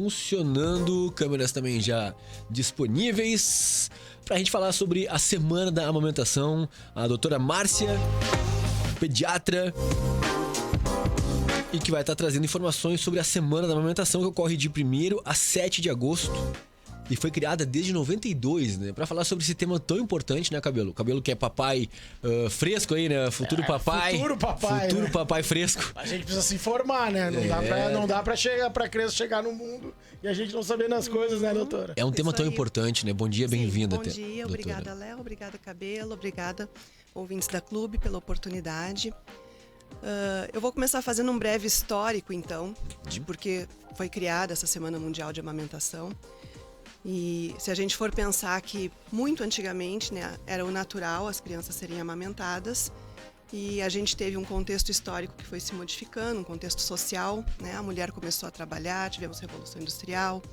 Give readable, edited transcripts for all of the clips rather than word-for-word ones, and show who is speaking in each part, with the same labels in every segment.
Speaker 1: funcionando, câmeras também já disponíveis pra gente falar sobre a semana da amamentação. A doutora Márcia, pediatra, e que vai estar trazendo informações sobre a semana da amamentação que ocorre de 1º a 7 de agosto. E foi criada desde 92, né? Pra falar sobre esse tema tão importante, né, Cabelo? Cabelo que é papai fresco aí, né? Futuro papai.
Speaker 2: Futuro papai.
Speaker 1: Futuro
Speaker 2: né?
Speaker 1: papai fresco.
Speaker 2: A gente precisa se informar, né? Não dá pra criança chegar no mundo e a gente não saber das coisas, né, doutora?
Speaker 1: É um tema tão
Speaker 3: aí.
Speaker 1: importante, né? Bom dia, bem-vinda.
Speaker 3: Bom dia, obrigada, Léo, obrigada, Cabelo, obrigada, ouvintes da Clube, pela oportunidade. Eu vou começar fazendo um breve histórico, então, de por que foi criada essa Semana Mundial de Amamentação. E se a gente for pensar que muito antigamente, né, era o natural as crianças serem amamentadas, e a gente teve um contexto histórico que foi se modificando, um contexto social, né? A mulher começou a trabalhar, tivemos Revolução Industrial,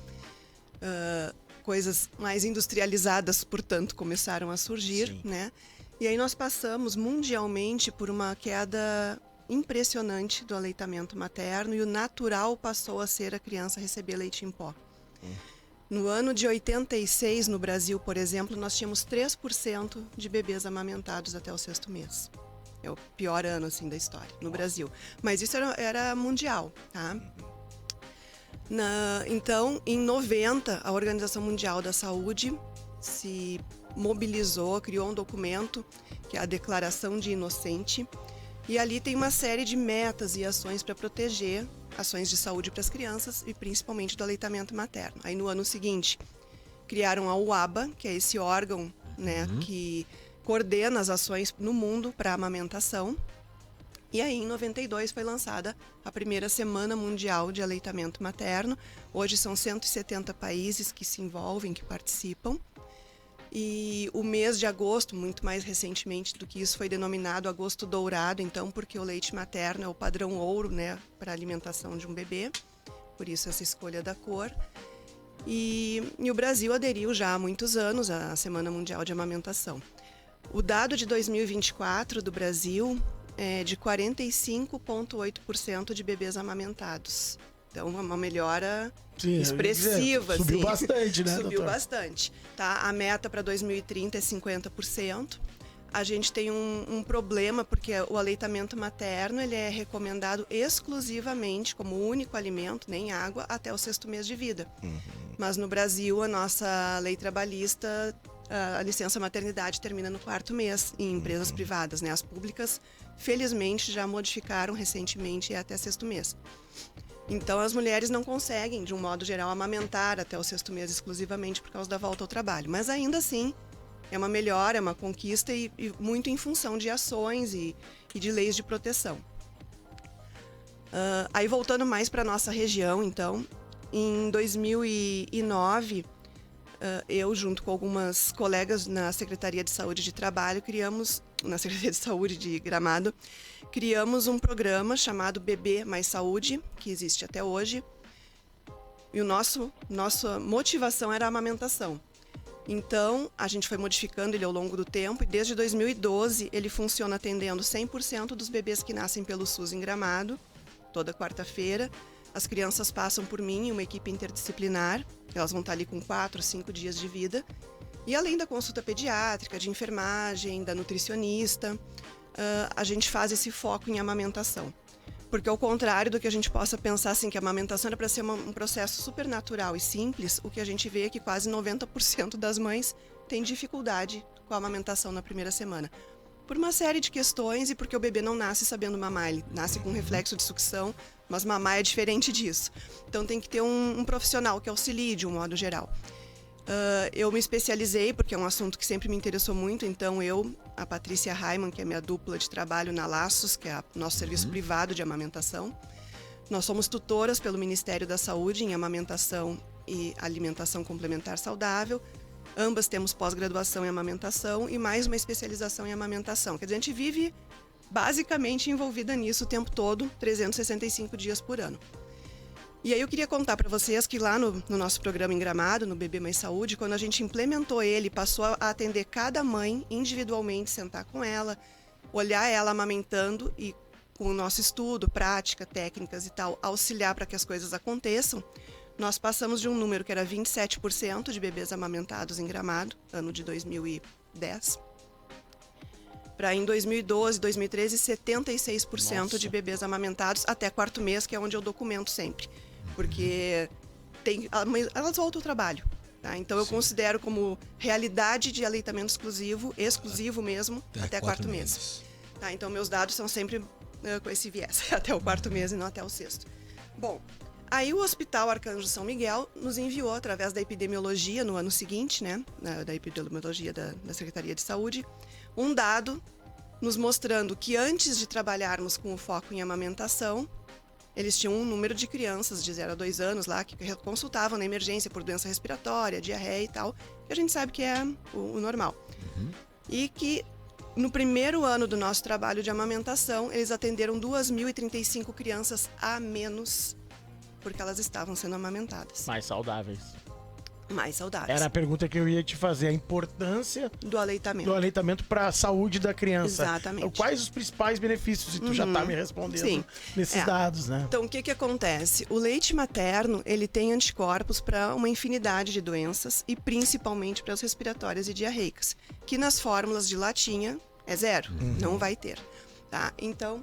Speaker 3: coisas mais industrializadas, portanto, começaram a surgir, né? E aí nós passamos mundialmente por uma queda impressionante do aleitamento materno, e o natural passou a ser a criança receber leite em pó. No ano de 86, no Brasil, por exemplo, nós tínhamos 3% de bebês amamentados até o 6º mês. É o pior ano, assim, da história, no Brasil. Mas isso era mundial, tá? Então, em 90, a Organização Mundial da Saúde se mobilizou, criou um documento, que é a Declaração de Inocente, e ali tem uma série de metas e ações para proteger ações de saúde para as crianças e principalmente do aleitamento materno. Aí no ano seguinte, criaram a UABA, que é esse órgão, né, que coordena as ações no mundo para a amamentação. E aí em 92 foi lançada a primeira Semana Mundial de Aleitamento Materno. Hoje são 170 países que se envolvem, que participam. E o mês de agosto, muito mais recentemente do que isso, foi denominado Agosto Dourado, então, porque o leite materno é o padrão ouro, né, para a alimentação de um bebê, por isso essa escolha da cor. E o Brasil aderiu já há muitos anos à Semana Mundial de Amamentação. O dado de 2024 do Brasil é de 45,8% de bebês amamentados. Então, uma melhora expressiva.
Speaker 2: Subiu
Speaker 3: assim.
Speaker 2: bastante, né,
Speaker 3: Subiu
Speaker 2: doutora?
Speaker 3: bastante. Tá? A meta para 2030 é 50%. A gente tem um problema, porque o aleitamento materno ele é recomendado exclusivamente como único alimento, nem água, até o 6º mês de vida. Mas no Brasil, a nossa lei trabalhista, a licença maternidade termina no 4º mês, em empresas privadas, né? As públicas, felizmente, já modificaram recentemente até 6º mês. Então, as mulheres não conseguem, de um modo geral, amamentar até o 6º mês exclusivamente por causa da volta ao trabalho. Mas ainda assim, é uma melhora, é uma conquista e muito em função de ações e de leis de proteção. Aí, voltando mais para a nossa região, então, em 2009, eu, junto com algumas colegas na Secretaria de Saúde de Trabalho, na Secretaria de Saúde de Gramado, criamos um programa chamado Bebê Mais Saúde, que existe até hoje. E nossa motivação era a amamentação. Então, a gente foi modificando ele ao longo do tempo e desde 2012 ele funciona atendendo 100% dos bebês que nascem pelo SUS em Gramado, toda quarta-feira. As crianças passam por mim, uma equipe interdisciplinar, elas vão estar ali com 4 ou 5 dias de vida. E além da consulta pediátrica, de enfermagem, da nutricionista, a gente faz esse foco em amamentação. Porque ao contrário do que a gente possa pensar assim, que a amamentação era para ser um processo super natural e simples, o que a gente vê é que quase 90% das mães têm dificuldade com a amamentação na primeira semana. Por uma série de questões e porque o bebê não nasce sabendo mamar, ele nasce com reflexo de sucção, mas mamar é diferente disso. Então tem que ter um profissional que auxilie de um modo geral. Eu me especializei, porque é um assunto que sempre me interessou muito, então a Patrícia Raiman, que é minha dupla de trabalho na Laços, que é nosso serviço privado de amamentação. Nós somos tutoras pelo Ministério da Saúde em amamentação e alimentação complementar saudável. Ambas temos pós-graduação em amamentação e mais uma especialização em amamentação. Quer dizer, a gente vive basicamente envolvida nisso o tempo todo, 365 dias por ano. E aí eu queria contar para vocês que lá no nosso programa em Gramado, no Bebê Mais Saúde, quando a gente implementou ele, passou a atender cada mãe individualmente, sentar com ela, olhar ela amamentando e com o nosso estudo, prática, técnicas e tal, auxiliar para que as coisas aconteçam. nós passamos de um número que era 27% de bebês amamentados em Gramado, ano de 2010, para em 2012, 2013, 76% de bebês amamentados até quarto mês, que é onde eu documento sempre. Porque elas voltam ao trabalho. Tá? Então eu considero como realidade de aleitamento exclusivo mesmo, até quarto mês. Tá? Então meus dados são sempre com esse viés, até o quarto mês e não até o sexto. Bom, aí o Hospital Arcanjo São Miguel nos enviou, através da epidemiologia, no ano seguinte, né, da epidemiologia da Secretaria de Saúde, um dado nos mostrando que antes de trabalharmos com o foco em amamentação, eles tinham um número de crianças de 0 a 2 anos lá que consultavam na emergência por doença respiratória, diarreia e tal, que a gente sabe que é o normal. E que no primeiro ano do nosso trabalho de amamentação, eles atenderam 2.035 crianças a menos, porque elas estavam sendo amamentadas.
Speaker 2: Mais saudáveis.
Speaker 3: Mais saudáveis.
Speaker 2: Era a pergunta que eu ia te fazer, a importância
Speaker 3: do aleitamento
Speaker 2: para a saúde da criança.
Speaker 3: Exatamente.
Speaker 2: Quais os principais benefícios? E tu já está me respondendo nesses dados, né?
Speaker 3: Então, o que acontece? O leite materno, ele tem anticorpos para uma infinidade de doenças e principalmente para as respiratórias e diarreicas, que nas fórmulas de latinha é 0, não vai ter. Tá? Então,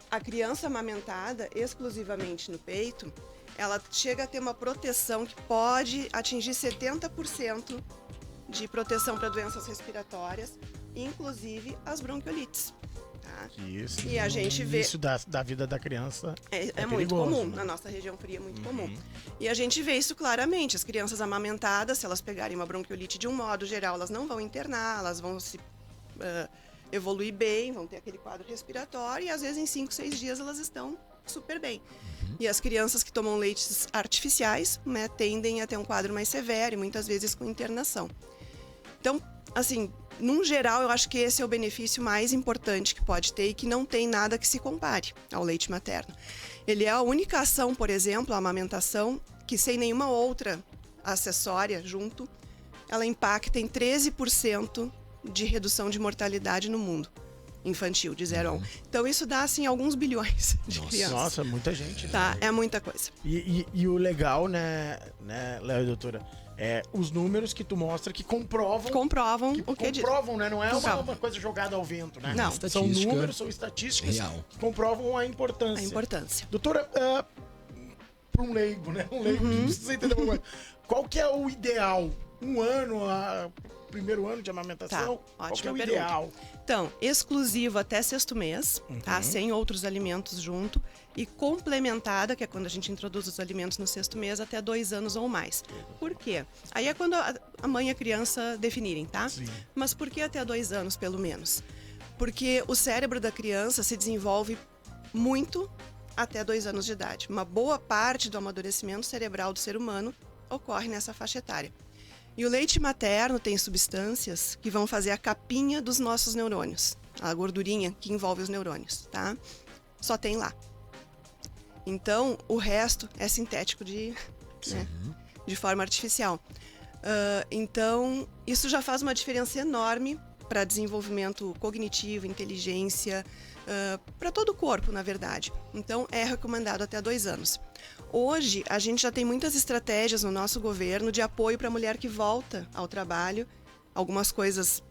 Speaker 3: a criança amamentada exclusivamente no peito, ela chega a ter uma proteção que pode atingir 70% de proteção para doenças respiratórias, inclusive as bronquiolites. Tá?
Speaker 2: Isso.
Speaker 3: E a gente vê...
Speaker 2: Isso da vida da criança
Speaker 3: é muito comum. Na nossa região fria é muito comum. E a gente vê isso claramente. As crianças amamentadas, se elas pegarem uma bronquiolite de um modo geral, elas não vão internar, elas vão se evoluir bem, vão ter aquele quadro respiratório e às vezes em 5, 6 dias elas estão super bem. E as crianças que tomam leites artificiais, né, tendem a ter um quadro mais severo e muitas vezes com internação. Então, assim, num geral, eu acho que esse é o benefício mais importante que pode ter e que não tem nada que se compare ao leite materno. Ele é a única ação, por exemplo, a amamentação, que sem nenhuma outra acessória junto, ela impacta em 13% de redução de mortalidade no mundo infantil, de 0 a 1. Então isso dá, assim, alguns bilhões de crianças.
Speaker 2: Nossa, muita gente. Né?
Speaker 3: Tá, é muita coisa.
Speaker 2: E o legal, né, Léo e doutora, é os números que tu mostra que comprovam o que diz. Comprovam, né? Não é uma coisa jogada ao vento, né?
Speaker 3: Não.
Speaker 2: São números, são estatísticas
Speaker 1: real.
Speaker 2: Que comprovam a importância.
Speaker 3: A importância.
Speaker 2: Doutora, para um leigo, né? Um leigo que precisa entender uma coisa. Qual que é o ideal? Um ano, primeiro ano de amamentação?
Speaker 3: Tá,
Speaker 2: qual que é o
Speaker 3: pergunta.
Speaker 2: ideal?
Speaker 3: Então, exclusivo até sexto mês, tá? Sem outros alimentos junto. E complementada, que é quando a gente introduz os alimentos no sexto mês, até 2 anos ou mais. Por quê? Aí é quando a mãe e a criança definirem, tá?
Speaker 2: Sim.
Speaker 3: Mas por que até 2 anos, pelo menos? Porque o cérebro da criança se desenvolve muito até 2 anos de idade. Uma boa parte do amadurecimento cerebral do ser humano ocorre nessa faixa etária. E o leite materno tem substâncias que vão fazer a capinha dos nossos neurônios, a gordurinha que envolve os neurônios, tá? Só tem lá. Então, o resto é sintético de forma artificial. Então, isso já faz uma diferença enorme para desenvolvimento cognitivo, inteligência, para todo o corpo, na verdade. Então, é recomendado até 2 anos. Hoje, a gente já tem muitas estratégias no nosso governo de apoio para a mulher que volta ao trabalho, algumas coisas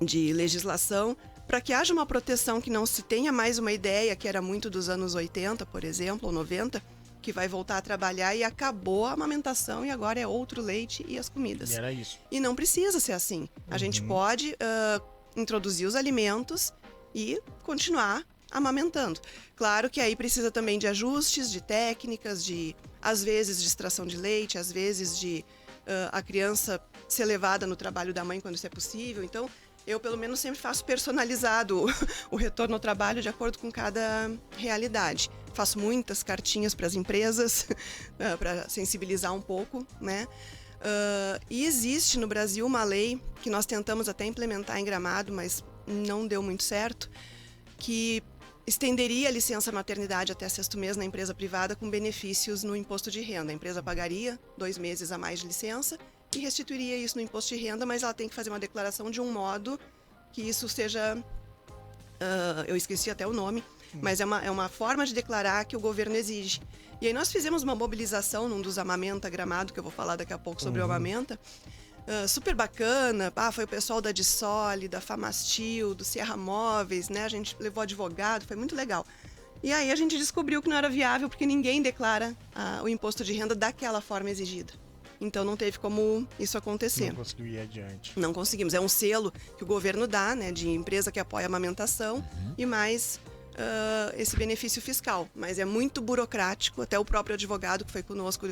Speaker 3: de legislação, para que haja uma proteção, que não se tenha mais uma ideia, que era muito dos anos 80, por exemplo, ou 90, que vai voltar a trabalhar e acabou a amamentação e agora é outro leite e as comidas.
Speaker 2: E era isso.
Speaker 3: E não precisa ser assim. A gente pode introduzir os alimentos e continuar amamentando. Claro que aí precisa também de ajustes, de técnicas, às vezes de extração de leite, às vezes de a criança ser levada no trabalho da mãe quando isso é possível. Então, eu pelo menos sempre faço personalizado o retorno ao trabalho de acordo com cada realidade. Faço muitas cartinhas para as empresas, para sensibilizar um pouco, né? E existe no Brasil uma lei que nós tentamos até implementar em Gramado, mas não deu muito certo, que estenderia a licença maternidade até 6º mês na empresa privada com benefícios no imposto de renda. A empresa pagaria 2 meses a mais de licença e restituiria isso no imposto de renda, mas ela tem que fazer uma declaração de um modo que isso seja... eu esqueci até o nome, Mas é uma forma de declarar que o governo exige. E aí nós fizemos uma mobilização num dos Amamenta Gramado, que eu vou falar daqui a pouco sobre o Amamenta. Super bacana, foi o pessoal da Dissole, da Famastil, do Sierra Móveis, né? A gente levou advogado, foi muito legal. E aí a gente descobriu que não era viável porque ninguém declara o imposto de renda daquela forma exigida. Então não teve como isso acontecer.
Speaker 2: Não conseguiu ir adiante.
Speaker 3: Não conseguimos. É um selo que o governo dá, né, de empresa que apoia a amamentação e mais esse benefício fiscal. Mas é muito burocrático, até o próprio advogado que foi conosco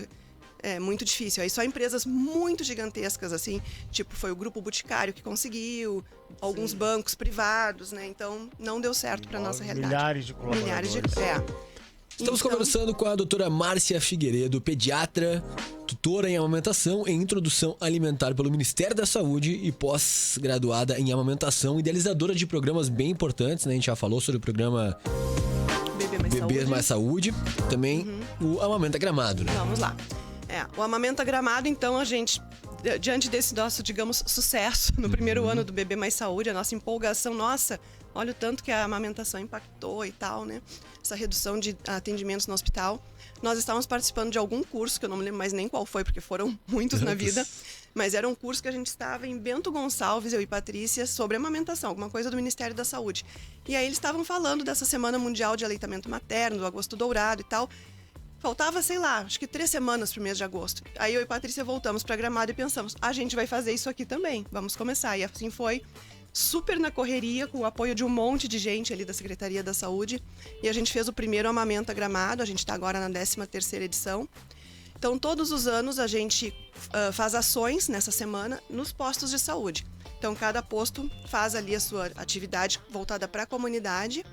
Speaker 3: é muito difícil. Aí só empresas muito gigantescas, assim, tipo foi o Grupo Boticário que conseguiu, alguns bancos privados, né? Então não deu certo para nossa realidade.
Speaker 2: Milhares de colaboradores.
Speaker 1: Estamos conversando com a doutora Márcia Figueiredo, pediatra, tutora em amamentação e introdução alimentar pelo Ministério da Saúde e pós-graduada em amamentação, idealizadora de programas bem importantes, né? A gente já falou sobre o programa Bebê Mais Saúde, também o Amamenta Gramado, né?
Speaker 3: Vamos lá. O Amamenta Gramado, então, a gente, diante desse nosso, digamos, sucesso no primeiro ano do Bebê Mais Saúde, a nossa empolgação, nossa, olha o tanto que a amamentação impactou e tal, né? Essa redução de atendimentos no hospital. Nós estávamos participando de algum curso, que eu não me lembro mais nem qual foi, porque foram muitos na vida, mas era um curso que a gente estava em Bento Gonçalves, eu e Patrícia, sobre amamentação, alguma coisa do Ministério da Saúde. E aí eles estavam falando dessa Semana Mundial de Aleitamento Materno, do Agosto Dourado e tal. Faltava, sei lá, acho que 3 semanas pro mês de agosto. Aí eu e Patrícia voltamos para Gramado e pensamos, a gente vai fazer isso aqui também, vamos começar. E assim foi, super na correria, com o apoio de um monte de gente ali da Secretaria da Saúde. E a gente fez o primeiro Amamenta Gramado, a gente está agora na 13ª edição. Então, todos os anos a gente faz ações nessa semana nos postos de saúde. Então, cada posto faz ali a sua atividade voltada para a comunidade.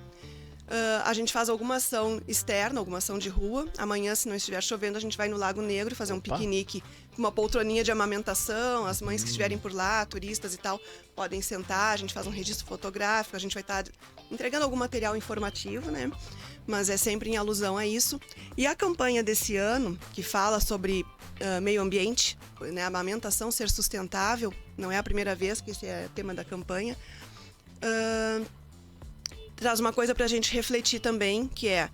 Speaker 3: A gente faz alguma ação externa, alguma ação de rua. Amanhã, se não estiver chovendo, a gente vai no Lago Negro fazer um piquenique com uma poltroninha de amamentação. As mães que estiverem por lá, turistas e tal, podem sentar. A gente faz um registro fotográfico. A gente vai estar entregando algum material informativo, né? Mas é sempre em alusão a isso. E a campanha desse ano, que fala sobre meio ambiente, né? A amamentação ser sustentável, não é a primeira vez que esse é tema da campanha. Traz uma coisa pra gente refletir também, que é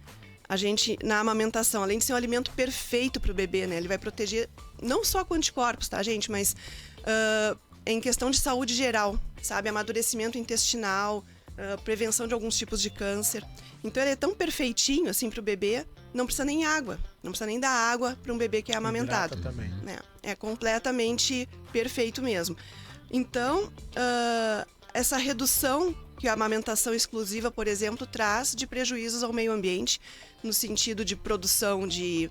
Speaker 3: a gente, na amamentação, além de ser um alimento perfeito pro bebê, né? Ele vai proteger não só com anticorpos, tá, gente? Mas em questão de saúde geral, sabe? Amadurecimento intestinal, prevenção de alguns tipos de câncer. Então ele é tão perfeitinho, assim, pro bebê, não precisa nem água. Não precisa nem dar água para um bebê que é amamentado.
Speaker 2: Também.
Speaker 3: É completamente perfeito mesmo. Então, essa redução que a amamentação exclusiva, por exemplo, traz de prejuízos ao meio ambiente, no sentido de produção de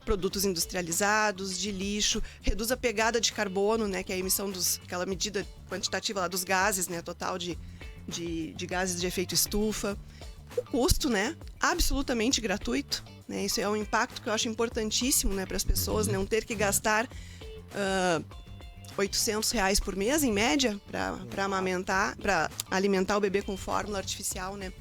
Speaker 3: produtos industrializados, de lixo, reduz a pegada de carbono, né, que é a emissão aquela medida quantitativa lá dos gases, né, total de gases de efeito estufa. O custo, né, absolutamente gratuito, né, isso é um impacto que eu acho importantíssimo, né, para as pessoas não ter que gastar R$800 por mês, em média, para amamentar, para alimentar o bebê com fórmula artificial, né?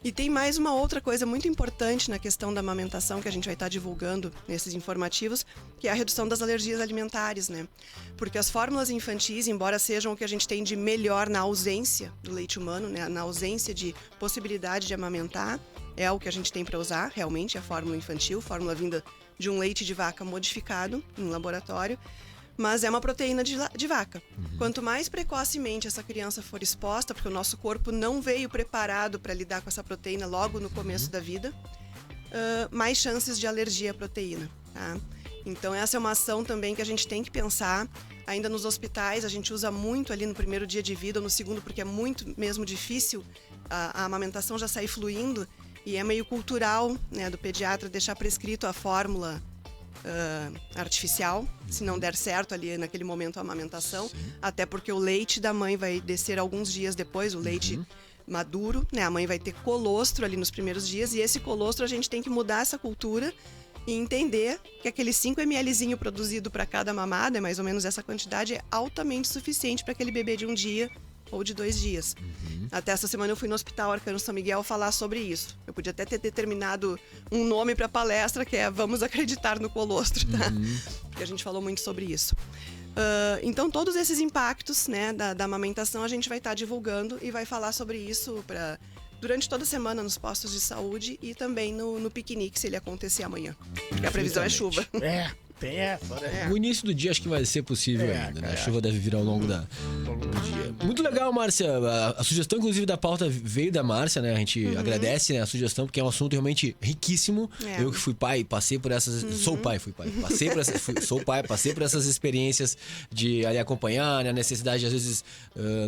Speaker 3: E tem mais uma outra coisa muito importante na questão da amamentação que a gente vai estar divulgando nesses informativos, que é a redução das alergias alimentares, né? Porque as fórmulas infantis, embora sejam o que a gente tem de melhor na ausência do leite humano, né? Na ausência de possibilidade de amamentar, é o que a gente tem para usar, realmente, a fórmula infantil, fórmula vinda de um leite de vaca modificado em laboratório, mas é uma proteína de vaca. Quanto mais precocemente essa criança for exposta, porque o nosso corpo não veio preparado para lidar com essa proteína logo no começo da vida, mais chances de alergia à proteína, tá? Então essa é uma ação também que a gente tem que pensar. Ainda nos hospitais, a gente usa muito ali no primeiro dia de vida ou no segundo, porque é muito mesmo difícil a amamentação já sair fluindo, e é meio cultural, né, do pediatra deixar prescrito a fórmula artificial, se não der certo ali naquele momento a amamentação. Sim. Até porque o leite da mãe vai descer alguns dias depois, o leite maduro, né? A mãe vai ter colostro ali nos primeiros dias, e esse colostro a gente tem que mudar essa cultura e entender que aquele 5 mlzinho produzido para cada mamada, mais ou menos essa quantidade, é altamente suficiente para aquele bebê de 1 dia ou de 2 dias. Até essa semana eu fui no Hospital Arcano São Miguel falar sobre isso. Eu podia até ter determinado um nome para a palestra, que é Vamos Acreditar no Colostro, tá? Porque a gente falou muito sobre isso. Então, todos esses impactos, né, da amamentação a gente vai estar divulgando e vai falar sobre isso para durante toda a semana nos postos de saúde e também no piquenique, se ele acontecer amanhã. Porque a previsão é chuva.
Speaker 2: Tem essa, né?
Speaker 1: O início do dia acho que vai ser possível ainda, né? A chuva deve vir ao longo do dia. Muito legal, Márcia. A sugestão, inclusive, da pauta veio da Márcia, né? A gente agradece, né, a sugestão, porque é um assunto realmente riquíssimo. Eu que fui pai, passei por essas... Sou pai, fui pai. Sou pai, passei por essas experiências de ali acompanhar, né? A necessidade de, às vezes,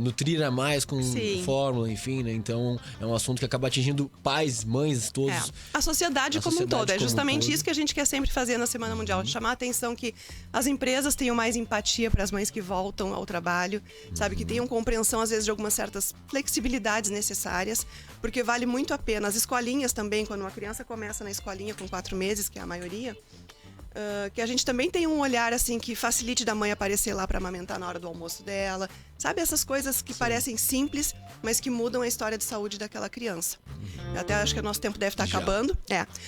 Speaker 1: nutrir a mais com fórmula, enfim, né? Então, é um assunto que acaba atingindo pais, mães, todos.
Speaker 3: A sociedade como um todo. É justamente isso que a gente quer sempre fazer na Semana Mundial. Chamar a atenção que as empresas tenham mais empatia para as mães que voltam ao trabalho, sabe? Que tenham compreensão, às vezes, de algumas certas flexibilidades necessárias, porque vale muito a pena. As escolinhas também, quando uma criança começa na escolinha com 4 meses, que é a maioria, que a gente também tem um olhar, assim, que facilite da mãe aparecer lá para amamentar na hora do almoço dela. Sabe, essas coisas que parecem simples, mas que mudam a história de saúde daquela criança. Eu até acho que o nosso tempo deve estar acabando.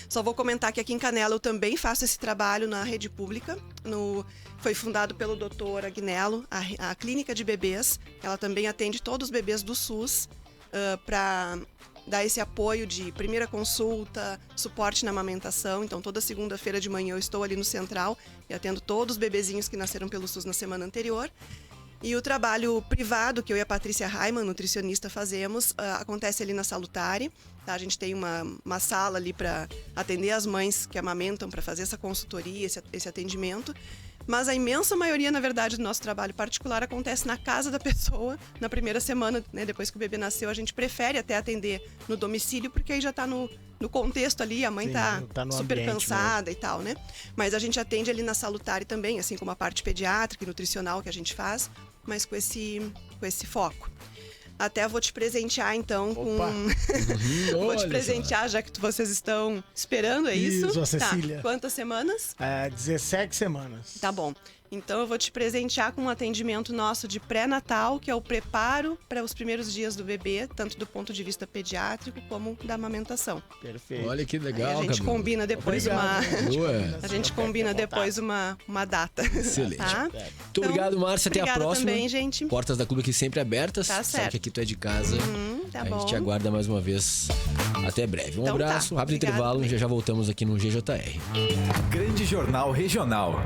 Speaker 3: Só vou comentar que aqui em Canela eu também faço esse trabalho na rede pública. Foi fundado pelo Dr. Agnello, a clínica de bebês. Ela também atende todos os bebês do SUS para dar esse apoio de primeira consulta, suporte na amamentação. Então, toda segunda-feira de manhã eu estou ali no Central e atendo todos os bebezinhos que nasceram pelo SUS na semana anterior. E o trabalho privado, que eu e a Patrícia Raiman, nutricionista, fazemos, acontece ali na Salutare. Tá? A gente tem uma sala ali para atender as mães que amamentam, para fazer essa consultoria, esse atendimento. Mas a imensa maioria, na verdade, do nosso trabalho particular acontece na casa da pessoa, na primeira semana, né? Depois que o bebê nasceu. A gente prefere até atender no domicílio, porque aí já está no contexto ali, a mãe tá super cansada e tal, né? Mas a gente atende ali na Salutare também, assim como a parte pediátrica e nutricional que a gente faz, mas com esse foco. Até vou te presentear, então, com... Vou te presentear, já que vocês estão esperando, é isso?
Speaker 2: Isso, a Cecília.
Speaker 3: Tá. Quantas semanas?
Speaker 2: 17 semanas.
Speaker 3: Tá bom. Então, eu vou te presentear com um atendimento nosso de pré-natal, que é o preparo para os primeiros dias do bebê, tanto do ponto de vista pediátrico como da amamentação.
Speaker 2: Perfeito.
Speaker 1: Olha que legal,
Speaker 3: a gente combina depois A gente combina depois uma data.
Speaker 1: Excelente.
Speaker 3: Tá?
Speaker 1: Muito obrigado, Márcia. Até a próxima.
Speaker 3: Também, gente.
Speaker 1: Portas da Clube aqui sempre abertas.
Speaker 3: Tá
Speaker 1: Sabe que aqui tu é de casa.
Speaker 3: Tá bom.
Speaker 1: A gente te aguarda mais uma vez. Até breve. Um abraço, rápido intervalo. Já voltamos aqui no GJR.
Speaker 4: Grande Jornal Regional.